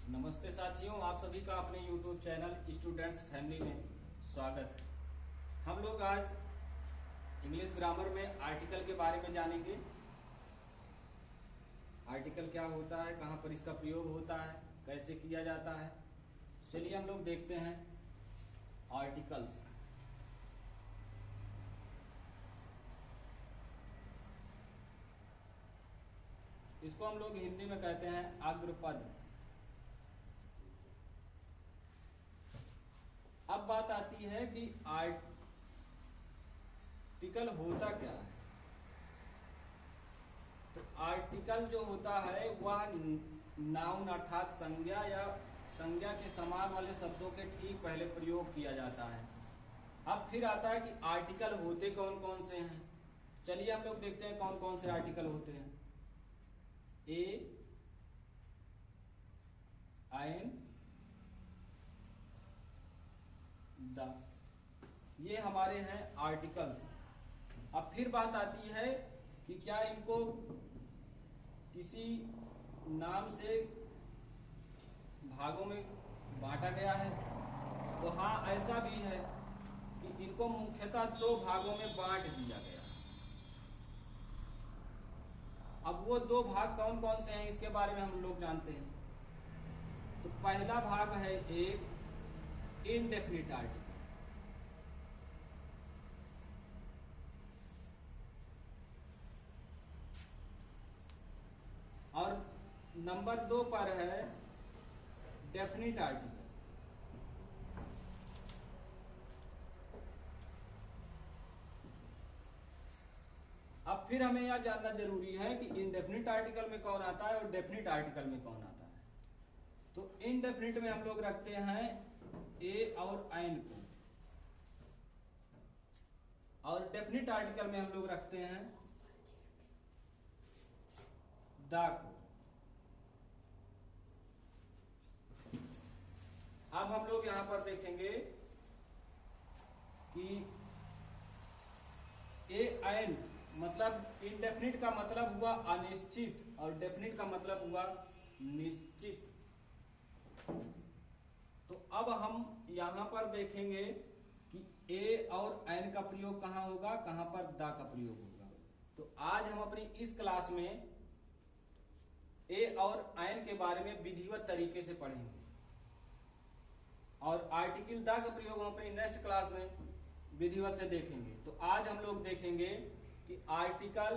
नमस्ते साथियों, आप सभी का अपने YouTube चैनल स्टूडेंट्स फैमिली में स्वागत है। हम लोग आज इंग्लिश ग्रामर में आर्टिकल के बारे में जानेंगे। आर्टिकल क्या होता है, कहाँ पर इसका प्रयोग होता है, कैसे किया जाता है। चलिए हम लोग देखते हैं आर्टिकल्स। इसको हम लोग हिंदी में कहते हैं अग्रपद। अब बात आती है कि आर्टिकल होता क्या है। तो आर्टिकल जो होता है वह नाउन अर्थात संज्ञा या संज्ञा के समान वाले शब्दों के ठीक पहले प्रयोग किया जाता है। अब फिर आता है कि आर्टिकल होते कौन कौन से हैं। चलिए हम लोग देखते हैं कौन कौन से आर्टिकल होते हैं। ए, एन, द, ये हमारे हैं आर्टिकल्स। अब फिर बात आती है कि क्या इनको किसी नाम से भागों में बांटा गया है। तो हाँ, ऐसा भी है कि इनको मुख्यतः दो भागों में बांट दिया गया है। अब वो दो भाग कौन कौन से हैं इसके बारे में हम लोग जानते हैं। तो पहला भाग है एक इनडेफिनिट आर्टिकल, और नंबर 2 पर है डेफिनिट आर्टिकल। अब फिर हमें यह जानना जरूरी है कि इनडेफिनिट आर्टिकल में कौन आता है और डेफिनिट आर्टिकल में कौन आता है। तो इनडेफिनिट में हम लोग रखते हैं ए और एन को, और डेफिनिट आर्टिकल में हम लोग रखते हैं द को। अब हम लोग यहां पर देखेंगे कि ए एन मतलब इनडेफिनिट का मतलब हुआ अनिश्चित और डेफिनिट का मतलब हुआ निश्चित। तो अब हम यहां पर देखेंगे कि ए और एन का प्रयोग कहां होगा, कहां पर द का प्रयोग होगा। तो आज हम अपनी इस क्लास में ए और एन के बारे में विधिवत तरीके से पढ़ेंगे, और आर्टिकल द का प्रयोग हम अपनी नेक्स्ट क्लास में विधिवत से देखेंगे। तो आज हम लोग देखेंगे कि आर्टिकल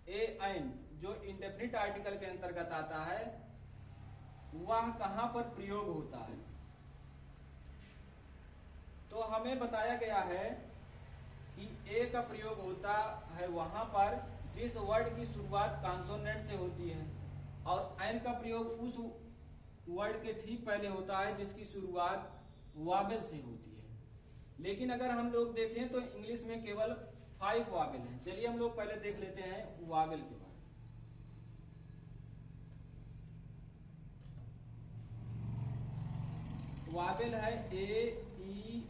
ए एन जो इंडेफिनिट आर्टिकल के अंतर्गत आता है वह कहां पर प्रयोग होता है। तो हमें बताया गया है कि ए का प्रयोग होता है वहां पर जिस वर्ड की शुरुआत कॉन्सोनेंट से होती है, और एन का प्रयोग उस वर्ड के ठीक पहले होता है जिसकी शुरुआत वावेल से होती है। लेकिन अगर हम लोग देखें तो इंग्लिश में केवल 5 वावेल हैं। चलिए हम लोग पहले देख लेते हैं वावेल के बारे में। वावेल है ए, ई,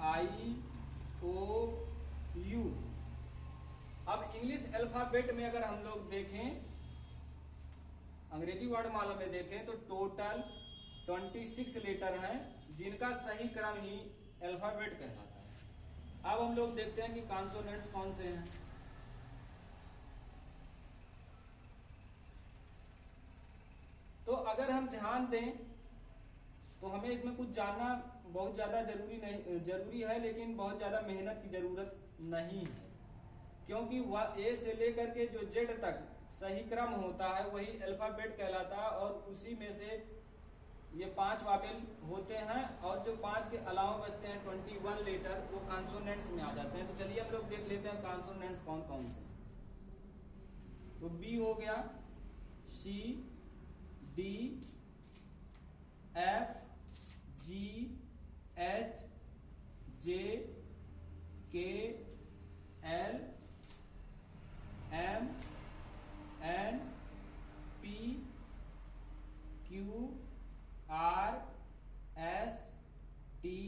आई, ओ, यू। अब इंग्लिश अल्फाबेट में अगर हम लोग देखें, अंग्रेजी वर्णमाला में देखें तो टोटल 26 लेटर हैं जिनका सही क्रम ही अल्फाबेट कहलाता है। अब हम लोग देखते हैं कि कॉन्सोनेंट्स कौन से हैं। तो अगर हम ध्यान दें तो हमें इसमें कुछ जानना बहुत ज्यादा जरूरी है, लेकिन बहुत ज्यादा मेहनत की जरूरत नहीं है, क्योंकि वह ए से लेकर के जो जेड तक सही क्रम होता है वही अल्फाबेट कहलाता है, और उसी में से ये 5 वावेल होते हैं, और जो 5 के अलावा बचते हैं 21 लेटर वो कॉन्सोनेंट्स में आ जाते हैं। तो चलिए हम लोग देख लेते हैं कॉन्सोनेंट्स कौन कौन से। तो बी हो गया, C, D, F, G, H, J, K, L, M, N, P, Q, R, S, T,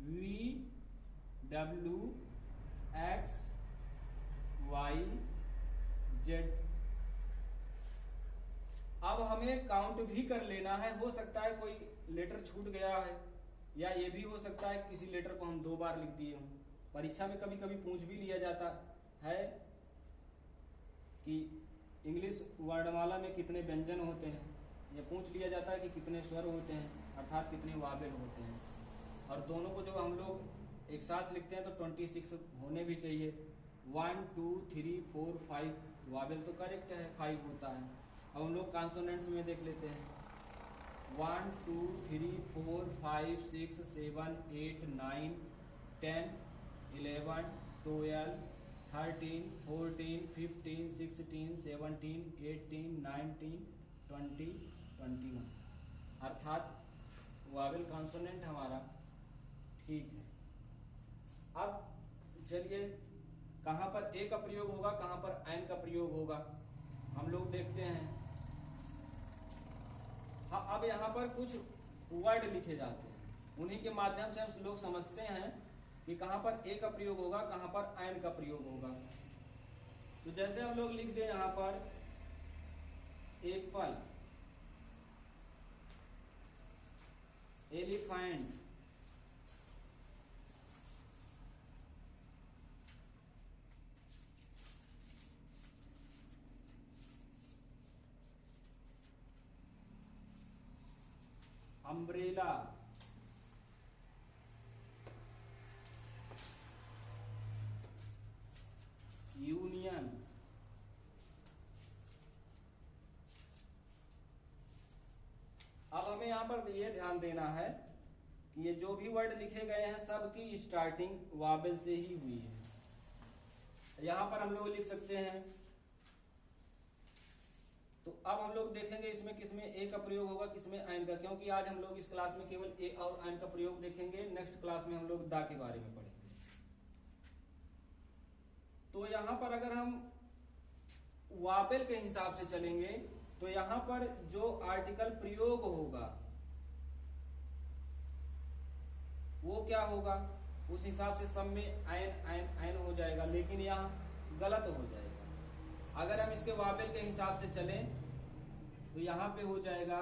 V, W, X, Y, Z. अब अब हमें काउंट भी कर लेना है। हो सकता है कोई लेटर छूट गया है, या ये भी हो सकता है कि किसी लेटर को हम 2 बार लिख दिए हों। परीक्षा में कभी कभी पूछ भी लिया जाता है कि इंग्लिश वर्णमाला में कितने व्यंजन होते हैं, या पूछ लिया जाता है कि कितने स्वर होते हैं, अर्थात कितने वावेल होते हैं। और दोनों को जो हम लोग एक साथ लिखते हैं तो 26 होने भी चाहिए। 1 2 3 4 5 वावेल तो करेक्ट है, 5 होता है। अब हम लोग कॉन्सोनेंट्स में देख लेते हैं। 1 2 3 4 5 6 7 8 9 10 11 12 13 14 15 16 17 18 19 20 21, अर्थात वावेल कॉन्सोनेंट हमारा ठीक है। अब चलिए कहाँ पर ए का प्रयोग होगा, कहाँ पर ऐन का प्रयोग होगा, हम लोग देखते हैं। हाँ, अब यहाँ पर कुछ वर्ड लिखे जाते हैं, उन्हीं के माध्यम से हम लोग समझते हैं कि कहाँ पर ए का प्रयोग होगा, कहाँ पर ऐन का प्रयोग होगा। तो जैसे हम लोग लिख दें यहाँ पर एप्पल, एलिफेंट, अम्ब्रेला, यूनियन, अब हमें यहाँ पर ये ध्यान देना है कि ये जो भी वर्ड लिखे गए हैं सबकी स्टार्टिंग वावेल से ही हुई है। यहाँ पर हम लोग लिख सकते हैं। तो अब हम लोग देखेंगे इसमें किसमें ए का प्रयोग होगा, किसमें ऐन का, क्योंकि आज हम लोग इस क्लास में केवल ए और ऐन का प्रयोग देखेंगे। नेक्स्ट क्लास में हम लोग दा के बारे में पढ़ेंगे। तो यहाँ पर अगर हम वावेल के हिसाब से चलेंगे तो यहाँ पर जो आर्टिकल प्रयोग होगा वो क्या होगा, उस हिसाब से सब में ऐन ऐन ऐन हो जाएगा, लेकिन यहाँ गलत हो जाएगा। अगर हम इसके वावेल के हिसाब से चलें तो यहाँ पे हो जाएगा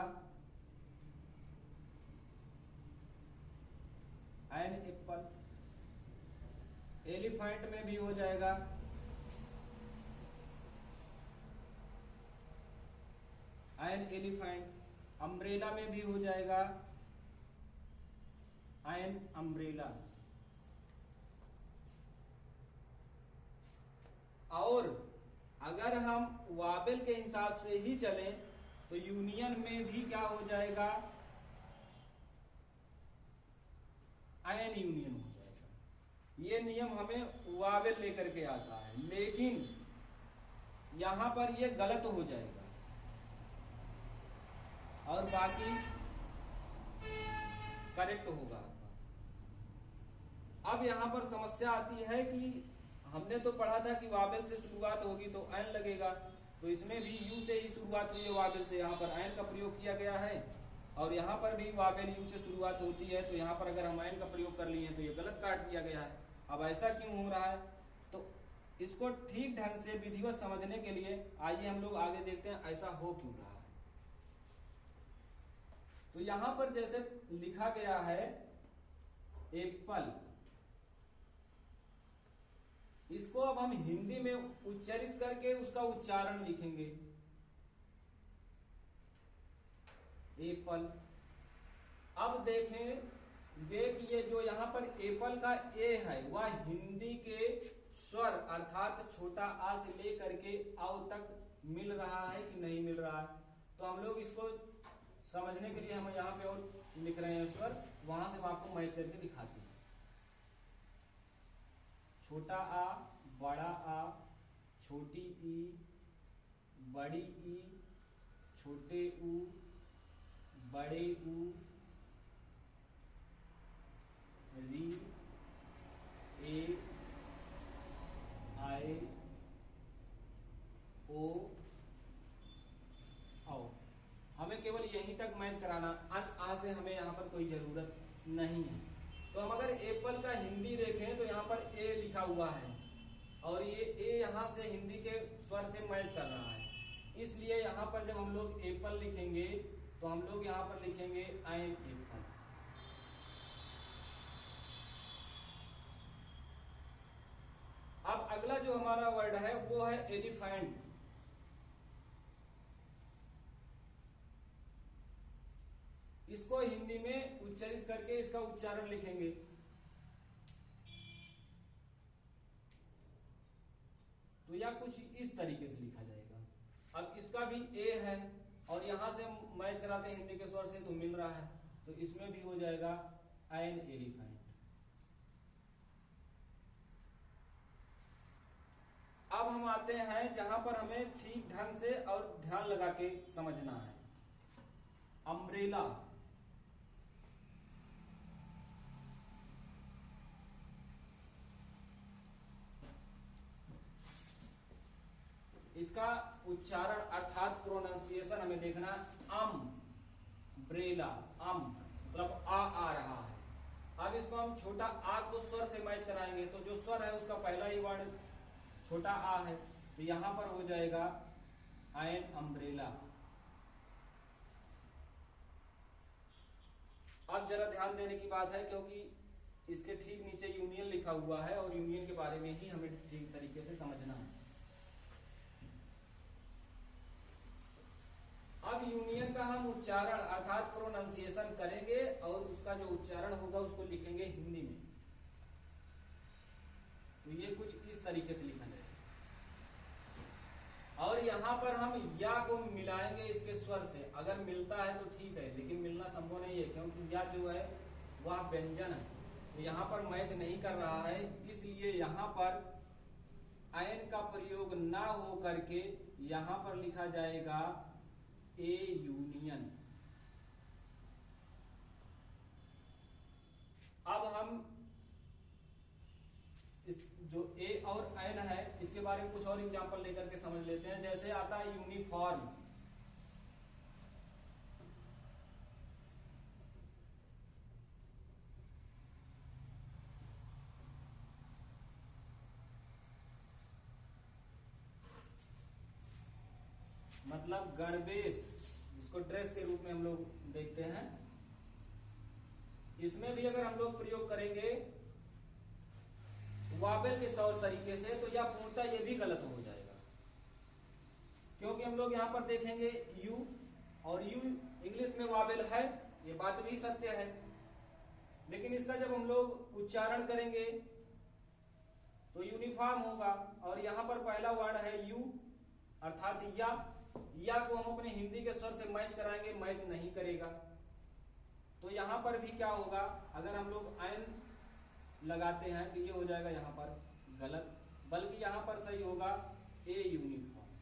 ऐन एप्पल, एलिफेंट में भी हो जाएगा ऐन एलिफेंट, अम्ब्रेला में भी हो जाएगा ऐन अम्ब्रेला। और अगर हम वावेल के हिसाब से ही चलें तो यूनियन में भी क्या हो जाएगा, ऐन यूनियन हो जाएगा। ये नियम हमें वावेल लेकर के आता है, लेकिन यहां पर ये गलत हो जाएगा और बाकी करेक्ट होगा आपका। अब यहां पर समस्या आती है कि हमने तो पढ़ा था कि वावेल से शुरुआत होगी तो ऐन लगेगा, तो इसमें भी यू से ही शुरुआत हुई है वावेल से, यहाँ पर ऐन का प्रयोग किया गया है। और यहाँ पर भी वावेल यू से शुरुआत होती है, तो यहाँ पर अगर हम ऐन का प्रयोग कर लिए तो ये गलत काट दिया गया है। अब ऐसा क्यों हो रहा है, तो इसको ठीक ढंग से विधिवत समझने के लिए आइए हम लोग आगे देखते हैं ऐसा हो क्यों रहा है। तो यहां पर जैसे लिखा गया है एप्पल, इसको अब हम हिंदी में उच्चारित करके उसका उच्चारण लिखेंगे एप्पल। अब देखेंगे कि ये जो यहाँ पर एप्पल का ए है वह हिंदी के स्वर अर्थात छोटा आ से लेकर के आओ तक मिल रहा है कि नहीं मिल रहा है। तो हम लोग इसको समझने के लिए हम यहाँ पे और लिख रहे हैं स्वर, वहां से हम आपको मैच करके दिखाते हैं। छोटा आ, बड़ा आ, छोटी ई, बड़ी ई, छोटे ऊ, बड़े ऊ, री, ए, आए, ओ, आओ। हमें केवल यहीं तक मैच कराना, अंत आ से हमें यहाँ पर कोई जरूरत नहीं है। तो हम अगर एप्पल का हिंदी देखें तो यहाँ पर ए लिखा हुआ है और ये ए यहाँ से हिंदी के स्वर से मैच कर रहा है। इसलिए यहाँ पर जब हम लोग एप्पल लिखेंगे तो हम लोग यहाँ पर लिखेंगे एन एप्पल। अब अगला जो हमारा वर्ड है वो है एलिफेंट। इसको हिंदी में उच्चारित करके इसका उच्चारण लिखेंगे। तो यह कुछ इस तरीके से लिखा जाएगा। अब इसका भी ए है और यहां से हम मैच कराते हैं हिंदी के स्वर से तो मिल रहा है, तो इसमें भी हो जाएगा एन एलिफेंट। अब हम आते हैं जहां पर हमें ठीक ढंग से और ध्यान लगा के समझना है। अम्ब्रेला। इसका उच्चारण अर्थात प्रोनाउंसिएशन हमें देखना, अम्ब्रेला। अम मतलब आ रहा है। अब इसको हम छोटा आ को स्वर से मैच कराएंगे तो जो स्वर है उसका पहला ही वर्ण छोटा आ है, तो यहां पर हो जाएगा एन अम्ब्रेला। अब जरा ध्यान देने की बात है क्योंकि इसके ठीक नीचे यूनियन लिखा हुआ है और यूनियन के बारे में ही हमें ठीक तरीके से समझना है। अब यूनियन का हम उच्चारण अर्थात प्रोनाउंसिएशन करेंगे और उसका जो उच्चारण होगा उसको लिखेंगे हिंदी में। तो ये कुछ इस तरीके से लिखा जाएगा और यहां पर हम या को मिलाएंगे इसके स्वर से। अगर मिलता है तो ठीक है, लेकिन मिलना संभव नहीं है क्योंकि या जो है वह व्यंजन है, तो यहां पर मैच नहीं कर रहा है। इसलिए यहां पर एन का प्रयोग ना हो करके यहां पर लिखा जाएगा ए यूनियन। अब हम इस जो ए और एन है इसके बारे में कुछ और एग्जांपल लेकर के समझ लेते हैं। जैसे आता है यूनिफॉर्म। मतलब गणवेश, जिसको ड्रेस के रूप में हम लोग देखते हैं, इसमें भी अगर हम लोग प्रयोग करेंगे वावेल के तौर तरीके से तो यह पूर्णतः ये भी गलत हो जाएगा, क्योंकि हम लोग यहां पर देखेंगे यू और यू इंग्लिश में वावेल है, ये बात भी सत्य है, लेकिन इसका जब हम लोग उच्चारण करेंगे तो यूनिफॉर्म होगा और यहां पर पहला वर्ण है यू अर्थात या को हम अपने हिंदी के स्वर से मैच कराएंगे, मैच नहीं करेगा। तो यहां पर भी क्या होगा, अगर हम लोग एन लगाते हैं तो ये हो जाएगा यहां पर गलत, बल्कि यहां पर सही होगा ए यूनिफॉर्म।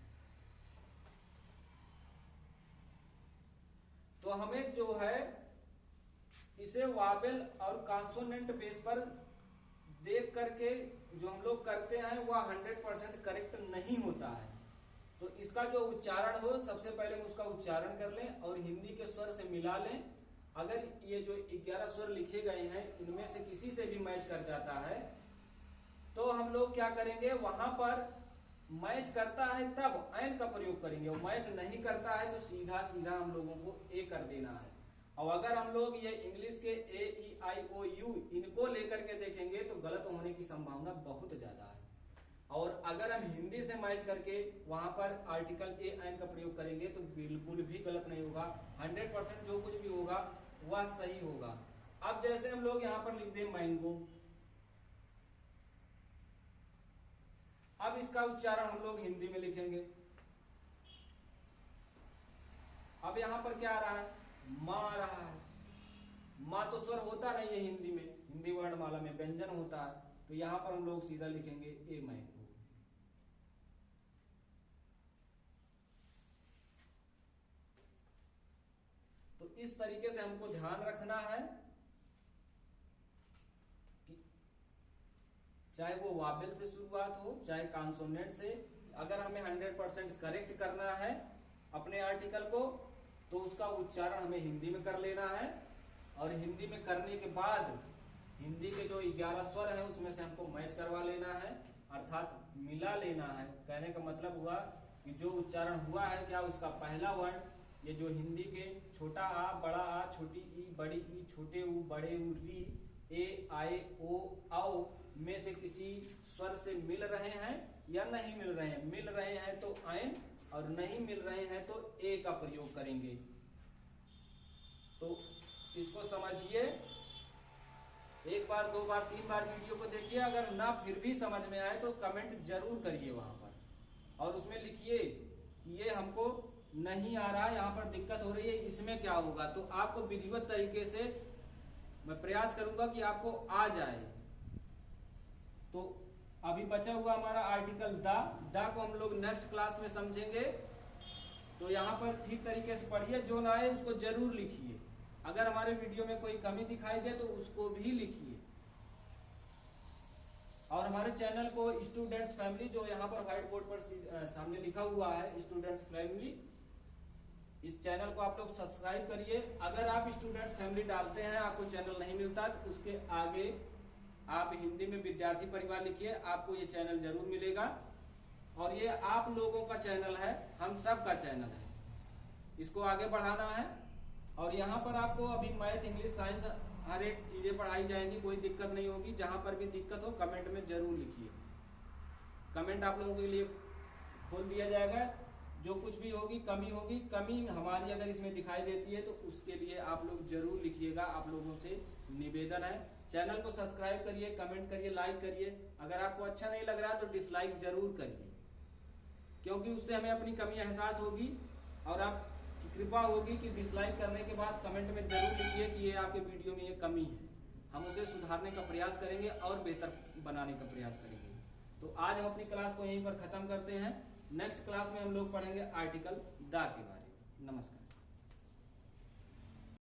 तो हमें जो है इसे वावेल और कॉन्सोनेंट बेस पर देख करके जो हम लोग करते हैं वह 100% करेक्ट नहीं होता है। तो इसका जो उच्चारण हो सबसे पहले हम उसका उच्चारण कर लें और हिंदी के स्वर से मिला लें। अगर ये जो 11 स्वर लिखे गए हैं इनमें से किसी से भी मैच कर जाता है तो हम लोग क्या करेंगे, वहां पर मैच करता है तब एन का प्रयोग करेंगे और मैच नहीं करता है तो सीधा सीधा हम लोगों को ए कर देना है। और अगर हम लोग ये इंग्लिश के ए ई आई ओ यू इनको लेकर के देखेंगे तो गलत होने की संभावना बहुत ज्यादा है। और अगर हम हिंदी से मैच करके वहां पर आर्टिकल ए एन का प्रयोग करेंगे तो बिल्कुल भी गलत नहीं होगा, 100% जो कुछ भी होगा वह सही होगा। अब जैसे हम लोग यहां पर लिख दें मैंगो, अब इसका उच्चारण हम लोग हिंदी में लिखेंगे। अब यहां पर क्या आ रहा है, मां आ रहा है। मां तो स्वर होता नहीं है हिंदी में, हिंदी वर्णमाला में व्यंजन होता है, तो यहां पर हम लोग सीधा लिखेंगे ए मैंगो। तो इस तरीके से हमको ध्यान रखना है कि चाहे वो वावेल से शुरुआत हो चाहे कॉन्सोनेंट से, अगर हमें 100% करेक्ट करना है अपने आर्टिकल को तो उसका उच्चारण हमें हिंदी में कर लेना है और हिंदी में करने के बाद हिंदी के जो 11 स्वर हैं उसमें से हमको मैच करवा लेना है अर्थात मिला लेना है। कहने का मतलब हुआ कि जो उच्चारण हुआ है क्या उसका पहला वर्ण, ये जो हिंदी के छोटा आ, बड़ा आ, छोटी ई, बड़ी ई, छोटे ऊ, बड़े ऊ, री, ए, आए, ओ, औ में से किसी स्वर से मिल रहे हैं या नहीं मिल रहे हैं। मिल रहे हैं तो ऐन, और नहीं मिल रहे हैं तो ए का प्रयोग करेंगे। तो इसको समझिए, एक बार, दो बार, तीन बार वीडियो को देखिए। अगर ना फिर भी समझ में आए तो कमेंट जरूर करिए वहां पर, और उसमें लिखिए कि ये हमको नहीं आ रहा है, यहाँ पर दिक्कत हो रही है, इसमें क्या होगा। तो आपको विधिवत तरीके से मैं प्रयास करूंगा कि आपको आ जाए। तो अभी बचा हुआ हमारा आर्टिकल दा को हम लोग नेक्स्ट क्लास में समझेंगे। तो यहाँ पर ठीक तरीके से पढ़िए, जो ना आए उसको जरूर लिखिए। अगर हमारे वीडियो में कोई कमी दिखाई दे तो उसको भी लिखिए। और हमारे चैनल को स्टूडेंट्स फैमिली, जो यहाँ पर व्हाइट बोर्ड पर सामने लिखा हुआ है स्टूडेंट्स फैमिली, इस चैनल को आप लोग सब्सक्राइब करिए। अगर आप स्टूडेंट्स फैमिली डालते हैं आपको चैनल नहीं मिलता तो उसके आगे आप हिंदी में विद्यार्थी परिवार लिखिए, आपको ये चैनल जरूर मिलेगा। और ये आप लोगों का चैनल है, हम सब का चैनल है, इसको आगे बढ़ाना है। और यहाँ पर आपको अभी मैथ, इंग्लिश, साइंस हर एक चीजें पढ़ाई जाएंगी, कोई दिक्कत नहीं होगी। जहां पर भी दिक्कत हो कमेंट में जरूर लिखिए, कमेंट आप लोगों के लिए खोल दिया जाएगा। जो कुछ भी होगी, कमी हमारी अगर इसमें दिखाई देती है तो उसके लिए आप लोग जरूर लिखिएगा। आप लोगों से निवेदन है, चैनल को सब्सक्राइब करिए, कमेंट करिए, लाइक करिए। अगर आपको अच्छा नहीं लग रहा तो डिसलाइक जरूर करिए, क्योंकि उससे हमें अपनी कमी एहसास होगी और आप कृपा होगी कि डिसलाइक करने के बाद कमेंट में जरूर लिखिए कि ये आपके वीडियो में ये कमी है। हम उसे सुधारने का प्रयास करेंगे और बेहतर बनाने का प्रयास करेंगे। तो आज हम अपनी क्लास को यहीं पर खत्म करते हैं। नेक्स्ट क्लास में हम लोग पढ़ेंगे आर्टिकल दा के बारे में। नमस्कार।